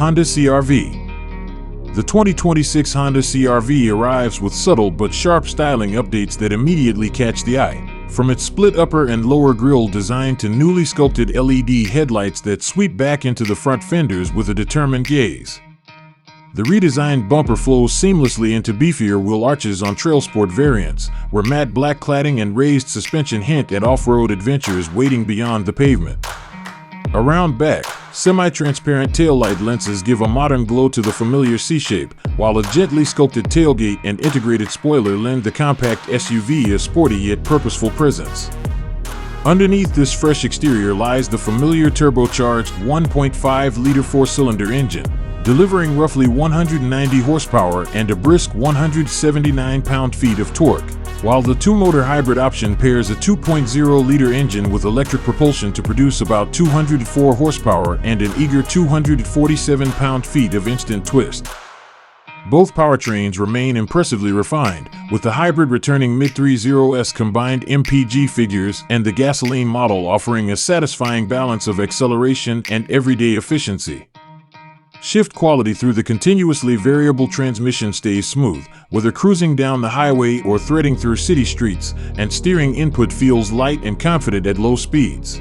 Honda CR-V. The 2026 Honda CR-V arrives with subtle but sharp styling updates that immediately catch the eye. From its split upper and lower grille design to newly sculpted LED headlights that sweep back into the front fenders with a determined gaze. The redesigned bumper flows seamlessly into beefier wheel arches on trail sport variants, where matte black cladding and raised suspension hint at off-road adventures waiting beyond the pavement. Around back, semi-transparent taillight lenses give a modern glow to the familiar C-shape, while a gently sculpted tailgate and integrated spoiler lend the compact SUV a sporty yet purposeful presence. Underneath this fresh exterior lies the familiar turbocharged 1.5-liter four-cylinder engine, delivering roughly 190 horsepower and a brisk 179 pound-feet of torque, while the two-motor hybrid option pairs a 2.0-liter engine with electric propulsion to produce about 204 horsepower and an eager 247 pound-feet of instant twist. Both powertrains remain impressively refined, with the hybrid returning mid-30s combined MPG figures and the gasoline model offering a satisfying balance of acceleration and everyday efficiency. Shift quality through the continuously variable transmission stays smooth, whether cruising down the highway or threading through city streets, and steering input feels light and confident at low speeds.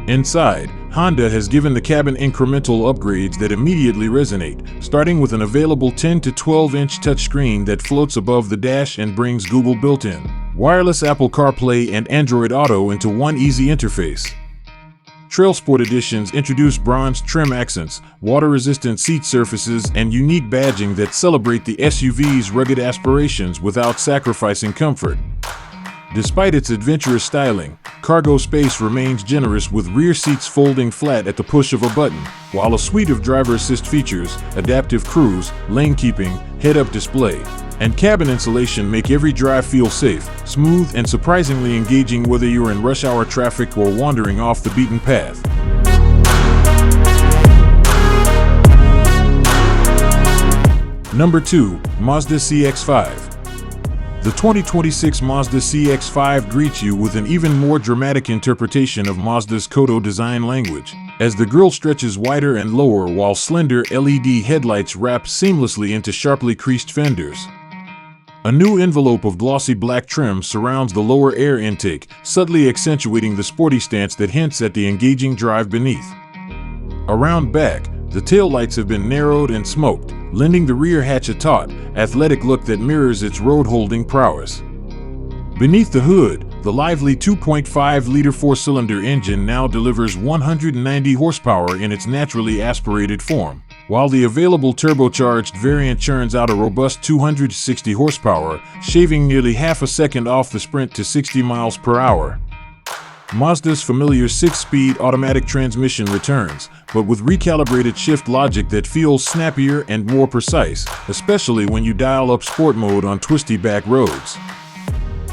Inside, Honda has given the cabin incremental upgrades that immediately resonate, starting with an available 10 to 12-inch touchscreen that floats above the dash and brings Google built-in, wireless Apple CarPlay and Android Auto into one easy interface. Trail Sport editions introduce bronze trim accents, water-resistant seat surfaces, and unique badging that celebrate the SUV's rugged aspirations without sacrificing comfort. Despite its adventurous styling, cargo space remains generous with rear seats folding flat at the push of a button, while a suite of driver assist features, adaptive cruise, lane keeping, head-up display, and cabin insulation make every drive feel safe, smooth, and surprisingly engaging whether you're in rush hour traffic or wandering off the beaten path. Number 2. Mazda CX5. The 2026 Mazda CX5 greets you with an even more dramatic interpretation of Mazda's Kodo design language, as the grille stretches wider and lower while slender LED headlights wrap seamlessly into sharply creased fenders. A new envelope of glossy black trim surrounds the lower air intake, subtly accentuating the sporty stance that hints at the engaging drive beneath. Around back, the taillights have been narrowed and smoked, lending the rear hatch a taut, athletic look that mirrors its road-holding prowess. Beneath the hood, the lively 2.5-liter four-cylinder engine now delivers 190 horsepower in its naturally aspirated form, while the available turbocharged variant churns out a robust 260 horsepower, shaving nearly half a second off the sprint to 60 miles per hour. Mazda's familiar 6-speed automatic transmission returns, but with recalibrated shift logic that feels snappier and more precise, especially when you dial up sport mode on twisty back roads.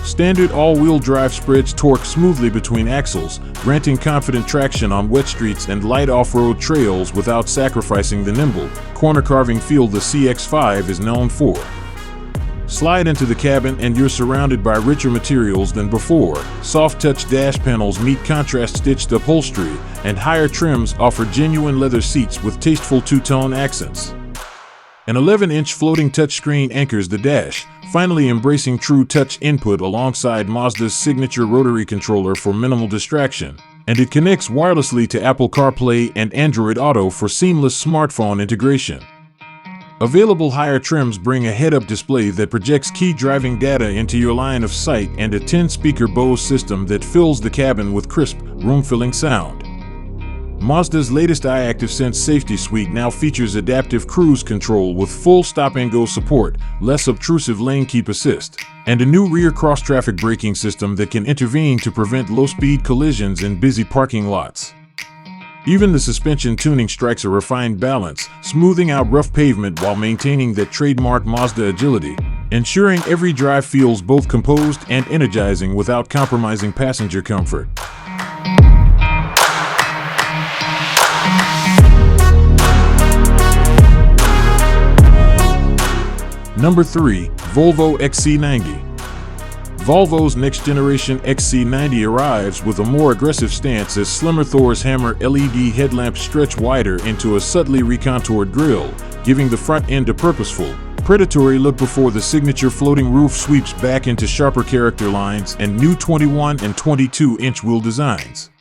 Standard all-wheel drive spreads torque smoothly between axles, granting confident traction on wet streets and light off-road trails without sacrificing the nimble, corner-carving feel the CX5 is known for. Slide into the cabin and you're surrounded by richer materials than before. Soft-touch dash panels meet contrast-stitched upholstery, and higher trims offer genuine leather seats with tasteful two-tone accents. An 11-inch floating touchscreen anchors the dash, finally embracing true touch input alongside Mazda's signature rotary controller for minimal distraction, and it connects wirelessly to Apple CarPlay and Android Auto for seamless smartphone integration. Available higher trims bring a head-up display that projects key driving data into your line of sight and a 10-speaker Bose system that fills the cabin with crisp, room-filling sound. Mazda's latest iActiveSense safety suite now features adaptive cruise control with full stop-and-go support, less obtrusive lane keep assist, and a new rear cross-traffic braking system that can intervene to prevent low-speed collisions in busy parking lots. Even the suspension tuning strikes a refined balance, smoothing out rough pavement while maintaining that trademark Mazda agility, ensuring every drive feels both composed and energizing without compromising passenger comfort. Number 3. Volvo XC90. Volvo's next-generation XC90 arrives with a more aggressive stance as slimmer Thor's Hammer LED headlamps stretch wider into a subtly recontoured grille, giving the front end a purposeful, predatory look before the signature floating roof sweeps back into sharper character lines and new 21 and 22-inch wheel designs.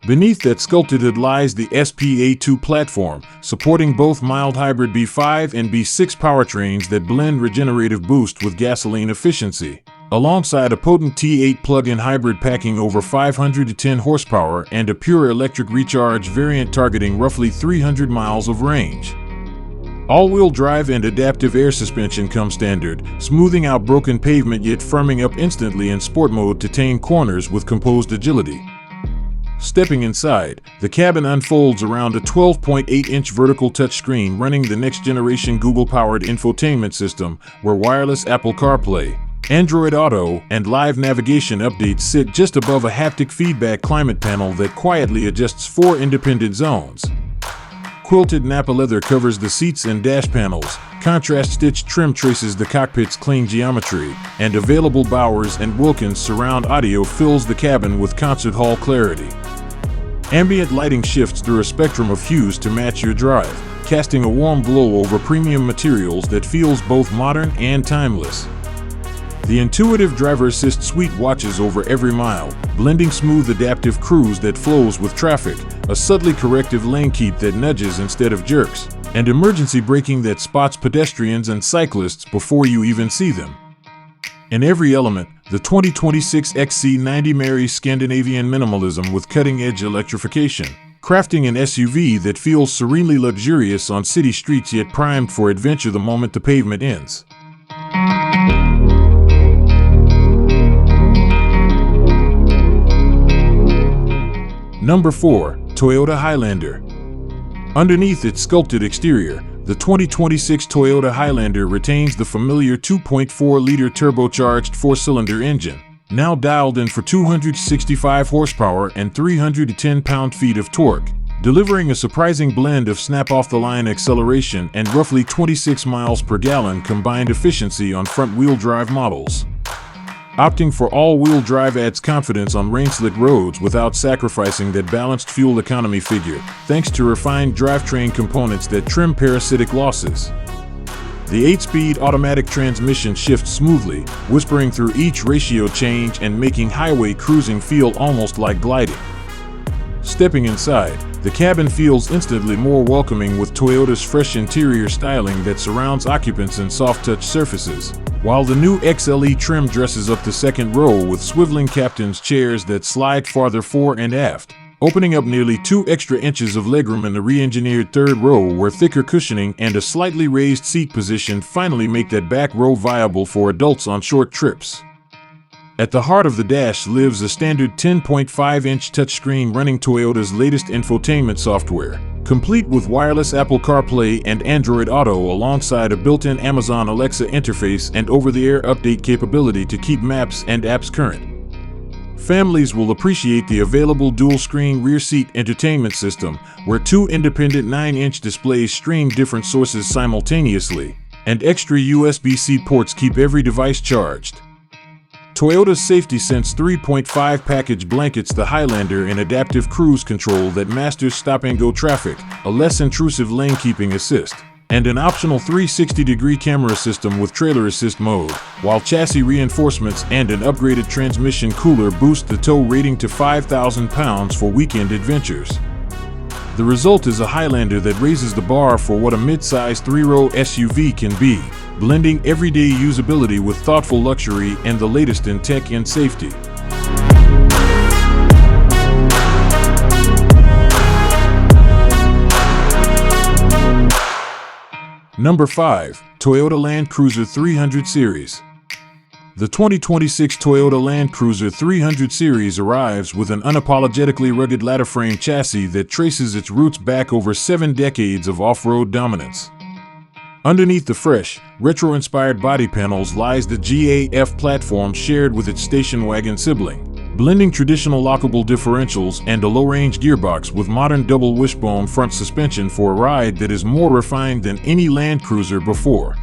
Beneath that sculpted hood lies the SPA2 platform, supporting both mild hybrid B5 and B6 powertrains that blend regenerative boost with gasoline efficiency, alongside a potent T8 plug-in hybrid packing over 510 horsepower and a pure electric recharge variant targeting roughly 300 miles of range. All-wheel drive and adaptive air suspension come standard, smoothing out broken pavement yet firming up instantly in sport mode to tame corners with composed agility. Stepping inside, the cabin unfolds around a 12.8-inch vertical touchscreen running the next-generation Google-powered infotainment system, where wireless Apple CarPlay, Android Auto, and live navigation updates sit just above a haptic feedback climate panel that quietly adjusts 4 independent zones. Quilted Napa leather covers the seats and dash panels, contrast-stitched trim traces the cockpit's clean geometry, and available Bowers & Wilkins surround audio fills the cabin with concert hall clarity. Ambient lighting shifts through a spectrum of hues to match your drive, casting a warm glow over premium materials that feels both modern and timeless. The intuitive driver assist suite watches over every mile, blending smooth adaptive cruise that flows with traffic, a subtly corrective lane keep that nudges instead of jerks, and emergency braking that spots pedestrians and cyclists before you even see them. In every element, the 2026 XC90 marries Scandinavian minimalism with cutting-edge electrification, crafting an SUV that feels serenely luxurious on city streets yet primed for adventure the moment the pavement ends. Number 4. Toyota Highlander. Underneath its sculpted exterior, the 2026 Toyota Highlander retains the familiar 2.4-liter turbocharged 4-cylinder engine, now dialed in for 265 horsepower and 310 pound-feet of torque, delivering a surprising blend of snap-off-the-line acceleration and roughly 26 miles per gallon combined efficiency on front-wheel drive models. Opting for all-wheel drive adds confidence on rain-slick roads without sacrificing that balanced fuel economy figure, thanks to refined drivetrain components that trim parasitic losses. The 8-speed automatic transmission shifts smoothly, whispering through each ratio change and making highway cruising feel almost like gliding. Stepping inside, the cabin feels instantly more welcoming with Toyota's fresh interior styling that surrounds occupants in soft-touch surfaces, while the new XLE trim dresses up the second row with swiveling captain's chairs that slide farther fore and aft, opening up nearly 2 extra inches of legroom in the re-engineered third row where thicker cushioning and a slightly raised seat position finally make that back row viable for adults on short trips. At the heart of the dash lives a standard 10.5-inch touchscreen running Toyota's latest infotainment software, complete with wireless Apple CarPlay and Android Auto alongside a built-in Amazon Alexa interface and over-the-air update capability to keep maps and apps current. Families will appreciate the available dual-screen rear seat entertainment system, where 2 independent 9-inch displays stream different sources simultaneously, and extra USB-C ports keep every device charged. Toyota's Safety Sense 3.5 package blankets the Highlander in adaptive cruise control that masters stop-and-go traffic, a less intrusive lane-keeping assist, and an optional 360-degree camera system with trailer assist mode, while chassis reinforcements and an upgraded transmission cooler boost the tow rating to 5,000 pounds for weekend adventures. The result is a Highlander that raises the bar for what a mid-size 3-row SUV can be, blending everyday usability with thoughtful luxury and the latest in tech and safety. Number 5. Toyota Land Cruiser 300 Series. The 2026 Toyota Land Cruiser 300 Series arrives with an unapologetically rugged ladder-frame chassis that traces its roots back over 7 decades of off-road dominance. Underneath the fresh, retro-inspired body panels lies the GAF platform shared with its station wagon sibling, blending traditional lockable differentials and a low-range gearbox with modern double wishbone front suspension for a ride that is more refined than any Land Cruiser before.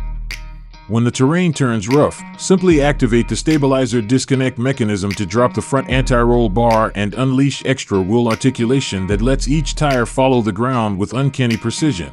When the terrain turns rough, simply activate the stabilizer disconnect mechanism to drop the front anti-roll bar and unleash extra wheel articulation that lets each tire follow the ground with uncanny precision.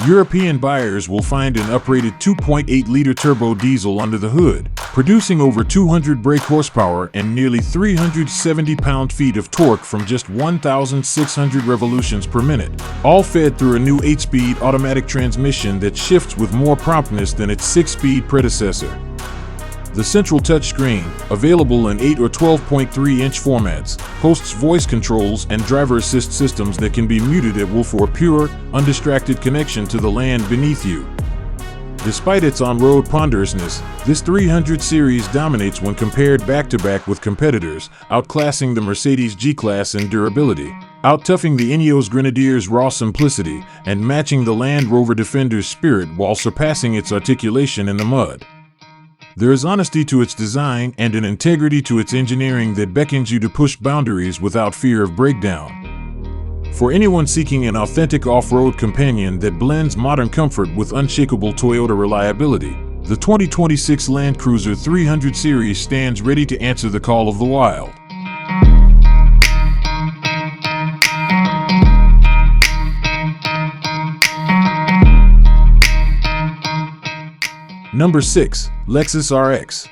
European buyers will find an uprated 2.8-liter turbo diesel under the hood, producing over 200 brake horsepower and nearly 370 pound-feet of torque from just 1,600 revolutions per minute, all fed through a new 8-speed automatic transmission that shifts with more promptness than its 6-speed predecessor. The central touchscreen, available in 8 or 12.3-inch formats, hosts voice controls and driver assist systems that can be muted at will for a pure, undistracted connection to the land beneath you. Despite its on-road ponderousness, this 300 series dominates when compared back-to-back with competitors, outclassing the Mercedes G-Class in durability, out-toughing the Ineos Grenadier's raw simplicity, and matching the Land Rover Defender's spirit while surpassing its articulation in the mud. There is honesty to its design and an integrity to its engineering that beckons you to push boundaries without fear of breakdown. For anyone seeking an authentic off-road companion that blends modern comfort with unshakable Toyota reliability, the 2026 Land Cruiser 300 Series stands ready to answer the call of the wild. Number 6. Lexus RX.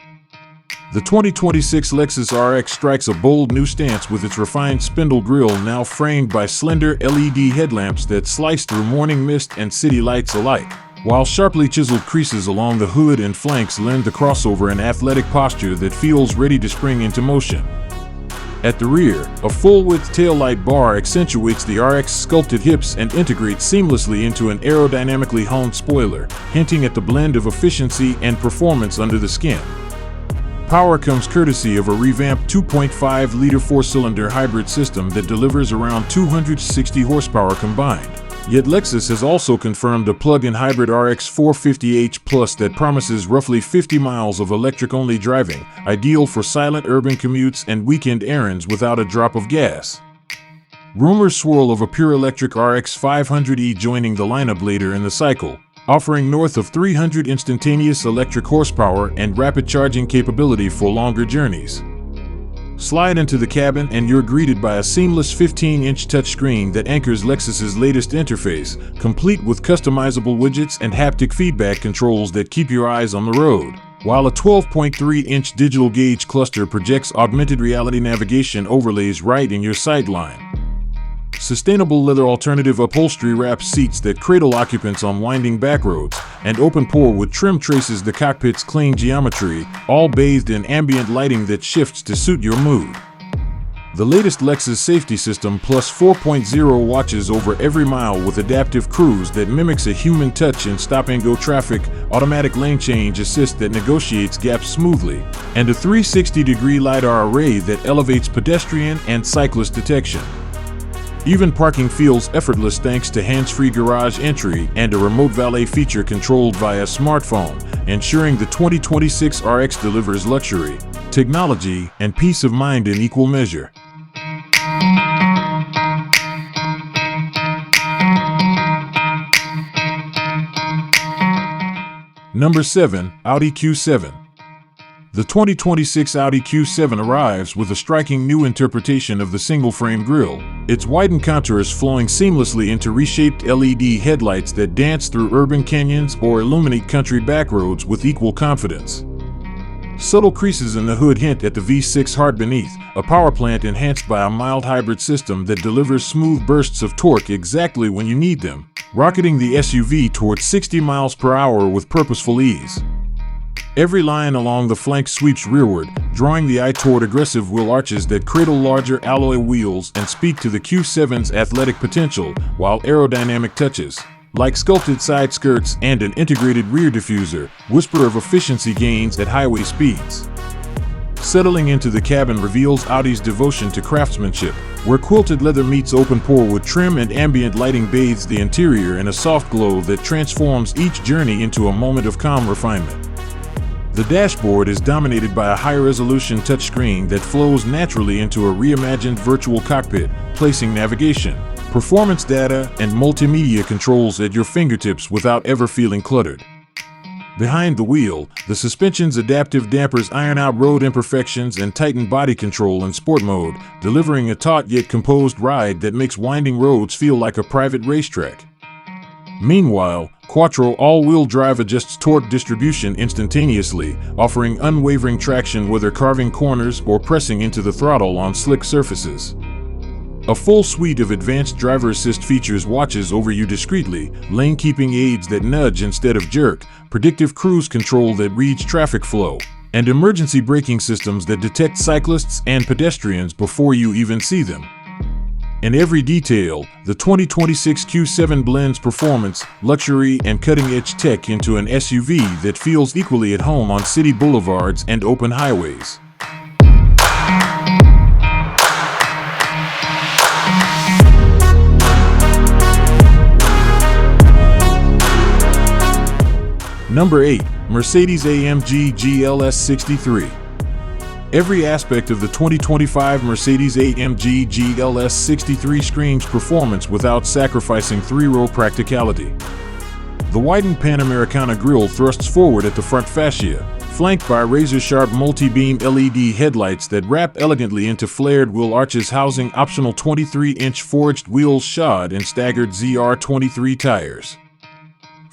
The 2026 Lexus RX strikes a bold new stance with its refined spindle grille now framed by slender LED headlamps that slice through morning mist and city lights alike, while sharply chiseled creases along the hood and flanks lend the crossover an athletic posture that feels ready to spring into motion. At the rear, a full-width taillight bar accentuates the RX sculpted hips and integrates seamlessly into an aerodynamically honed spoiler, hinting at the blend of efficiency and performance under the skin. Power comes courtesy of a revamped 2.5-liter four-cylinder hybrid system that delivers around 260 horsepower combined. Yet Lexus has also confirmed a plug-in hybrid RX 450h Plus that promises roughly 50 miles of electric-only driving, ideal for silent urban commutes and weekend errands without a drop of gas. Rumors swirl of a pure electric RX 500e joining the lineup later in the cycle, offering north of 300 instantaneous electric horsepower and rapid charging capability for longer journeys. Slide into the cabin and you're greeted by a seamless 15-inch touchscreen that anchors Lexus's latest interface, complete with customizable widgets and haptic feedback controls that keep your eyes on the road, while a 12.3-inch digital gauge cluster projects augmented reality navigation overlays right in your sightline. Sustainable leather alternative upholstery wraps seats that cradle occupants on winding back roads, and open pour wood trim traces the cockpit's clean geometry, all bathed in ambient lighting that shifts to suit your mood. The latest Lexus safety system Plus 4.0 watches over every mile with adaptive cruise that mimics a human touch in stop-and-go traffic, automatic lane change assist that negotiates gaps smoothly, and a 360-degree LiDAR array that elevates pedestrian and cyclist detection. Even parking feels effortless thanks to hands-free garage entry and a remote valet feature controlled via smartphone, ensuring the 2026 RX delivers luxury, technology, and peace of mind in equal measure. Number 7. Audi Q7. The 2026 Audi Q7 arrives with a striking new interpretation of the single-frame grille, its widened contours flowing seamlessly into reshaped LED headlights that dance through urban canyons or illuminate country backroads with equal confidence. Subtle creases in the hood hint at the V6 heart beneath, a power plant enhanced by a mild hybrid system that delivers smooth bursts of torque exactly when you need them, rocketing the SUV towards 60 miles per hour with purposeful ease. Every line along the flank sweeps rearward, drawing the eye toward aggressive wheel arches that cradle larger alloy wheels and speak to the Q7's athletic potential, while aerodynamic touches, like sculpted side skirts and an integrated rear diffuser, whisper of efficiency gains at highway speeds. Settling into the cabin reveals Audi's devotion to craftsmanship, where quilted leather meets open pour wood trim and ambient lighting bathes the interior in a soft glow that transforms each journey into a moment of calm refinement. The dashboard is dominated by a high-resolution touchscreen that flows naturally into a reimagined virtual cockpit, placing navigation, performance data, and multimedia controls at your fingertips without ever feeling cluttered. Behind the wheel, the suspension's adaptive dampers iron out road imperfections and tighten body control in sport mode, delivering a taut yet composed ride that makes winding roads feel like a private racetrack. Meanwhile, Quattro all-wheel drive adjusts torque distribution instantaneously, offering unwavering traction whether carving corners or pressing into the throttle on slick surfaces. A full suite of advanced driver assist features watches over you discreetly, lane-keeping aids that nudge instead of jerk, predictive cruise control that reads traffic flow, and emergency braking systems that detect cyclists and pedestrians before you even see them. In every detail, the 2026 Q7 blends performance, luxury, and cutting-edge tech into an SUV that feels equally at home on city boulevards and open highways. Number 8. Mercedes-AMG GLS 63. Every aspect of the 2025 Mercedes-AMG GLS 63 screams performance without sacrificing three-row practicality. The widened Panamericana grille thrusts forward at the front fascia, flanked by razor-sharp multi-beam LED headlights that wrap elegantly into flared wheel arches housing optional 23-inch forged wheels shod in staggered ZR23 tires.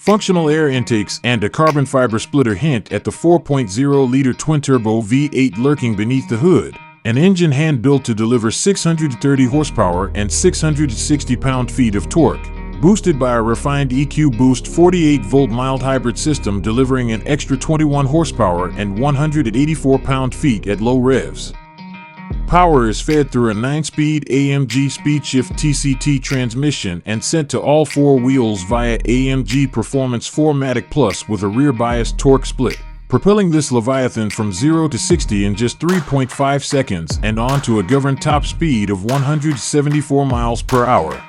Functional air intakes and a carbon fiber splitter hint at the 4.0-liter twin-turbo V8 lurking beneath the hood, an engine hand-built to deliver 630 horsepower and 660 pound-feet of torque, boosted by a refined EQ Boost 48-volt mild hybrid system delivering an extra 21 horsepower and 184 pound-feet at low revs. Power is fed through a 9-speed AMG SpeedShift TCT transmission and sent to all four wheels via AMG Performance 4MATIC Plus with a rear-biased torque split, propelling this Leviathan from 0 to 60 in just 3.5 seconds and on to a governed top speed of 174 miles per hour.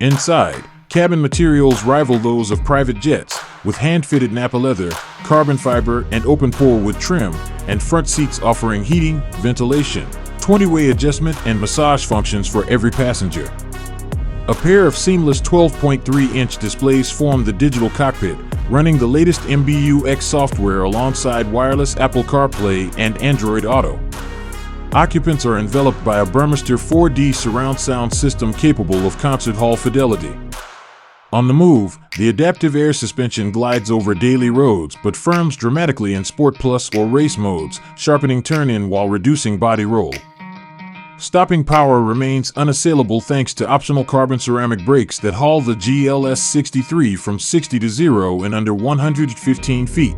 Inside, cabin materials rival those of private jets, with hand-fitted Nappa leather, carbon fiber, and open-pore wood trim, and front seats offering heating, ventilation, 20-way adjustment, and massage functions for every passenger. A pair of seamless 12.3-inch displays form the digital cockpit, running the latest MBUX software alongside wireless Apple CarPlay and Android Auto. Occupants are enveloped by a Burmester 4D surround sound system capable of concert hall fidelity. On the move, the adaptive air suspension glides over daily roads but firms dramatically in Sport Plus or race modes, sharpening turn-in while reducing body roll. Stopping power remains unassailable thanks to optional carbon ceramic brakes that haul the GLS 63 from 60 to 0 in under 115 feet.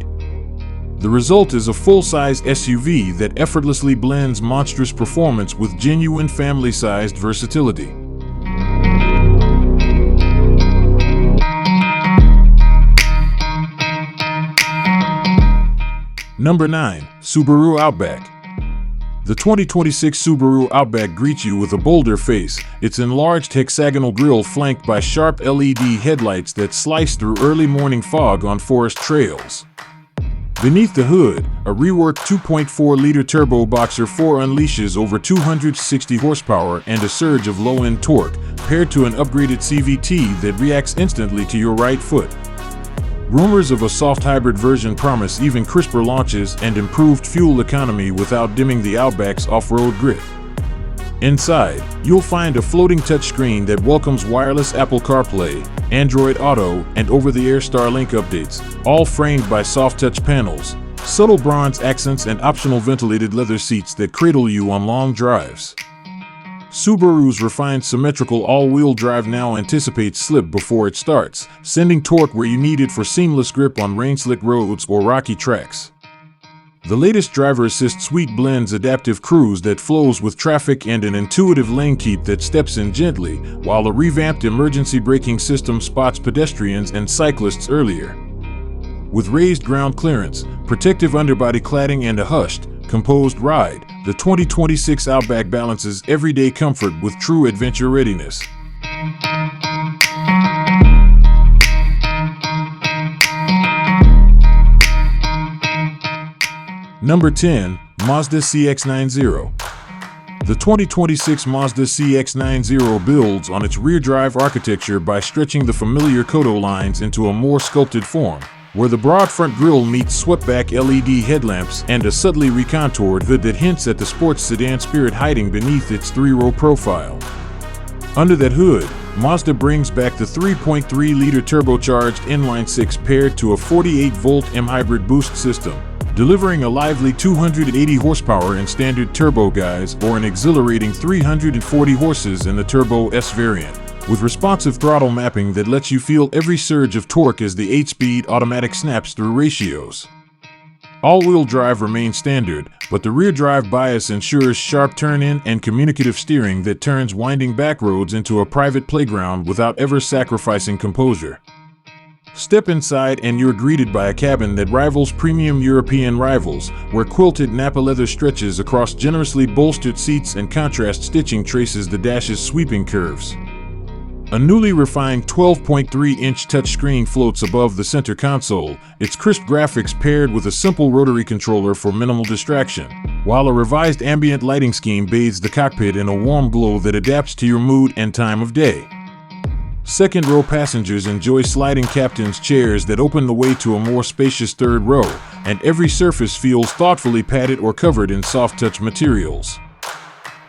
The result is a full-size SUV that effortlessly blends monstrous performance with genuine family-sized versatility. Number 9. Subaru Outback. The 2026 Subaru Outback greets you with a bolder face, its enlarged hexagonal grille flanked by sharp LED headlights that slice through early morning fog on forest trails. Beneath the hood, a reworked 2.4-liter turbo boxer 4 unleashes over 260 horsepower and a surge of low-end torque, paired to an upgraded CVT that reacts instantly to your right foot. Rumors of a soft hybrid version promise even crisper launches and improved fuel economy without dimming the Outback's off-road grit. Inside, you'll find a floating touchscreen that welcomes wireless Apple CarPlay, Android Auto, and over-the-air Starlink updates, all framed by soft-touch panels, subtle bronze accents, and optional ventilated leather seats that cradle you on long drives. Subaru's refined symmetrical all-wheel drive now anticipates slip before it starts, sending torque where you need it for seamless grip on rain-slick roads or rocky tracks. The latest driver assist suite blends adaptive cruise that flows with traffic and an intuitive lane keep that steps in gently, while a revamped emergency braking system spots pedestrians and cyclists earlier. With raised ground clearance, protective underbody cladding, and a hushed, composed ride, the 2026 Outback balances everyday comfort with true adventure readiness. Number 10. Mazda CX90. The 2026 Mazda CX90 builds on its rear-drive architecture by stretching the familiar Kodo lines into a more sculpted form, where the broad front grille meets swept-back LED headlamps and a subtly recontoured hood that hints at the sports sedan spirit hiding beneath its three-row profile. Under that hood, Mazda brings back the 3.3-liter turbocharged inline-six paired to a 48-volt M-hybrid boost system, delivering a lively 280 horsepower in standard turbo guise or an exhilarating 340 horses in the Turbo S variant, with responsive throttle mapping that lets you feel every surge of torque as the 8-speed automatic snaps through ratios. All-wheel drive remains standard, but the rear drive bias ensures sharp turn-in and communicative steering that turns winding back roads into a private playground without ever sacrificing composure. Step inside and you're greeted by a cabin that rivals premium European rivals, where quilted Napa leather stretches across generously bolstered seats and contrast stitching traces the dash's sweeping curves. A newly refined 12.3-inch touchscreen floats above the center console, its crisp graphics paired with a simple rotary controller for minimal distraction, while a revised ambient lighting scheme bathes the cockpit in a warm glow that adapts to your mood and time of day. Second-row passengers enjoy sliding captain's chairs that open the way to a more spacious third row, and every surface feels thoughtfully padded or covered in soft-touch materials.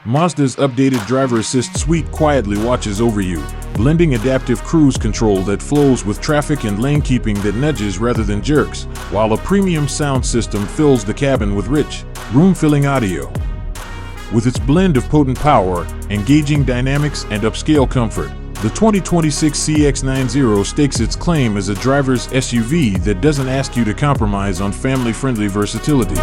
Mazda's updated driver assist suite quietly watches over you, blending adaptive cruise control that flows with traffic and lane keeping that nudges rather than jerks, while a premium sound system fills the cabin with rich, room-filling audio. With its blend of potent power, engaging dynamics, and upscale comfort, the 2026 CX90 stakes its claim as a driver's SUV that doesn't ask you to compromise on family-friendly versatility.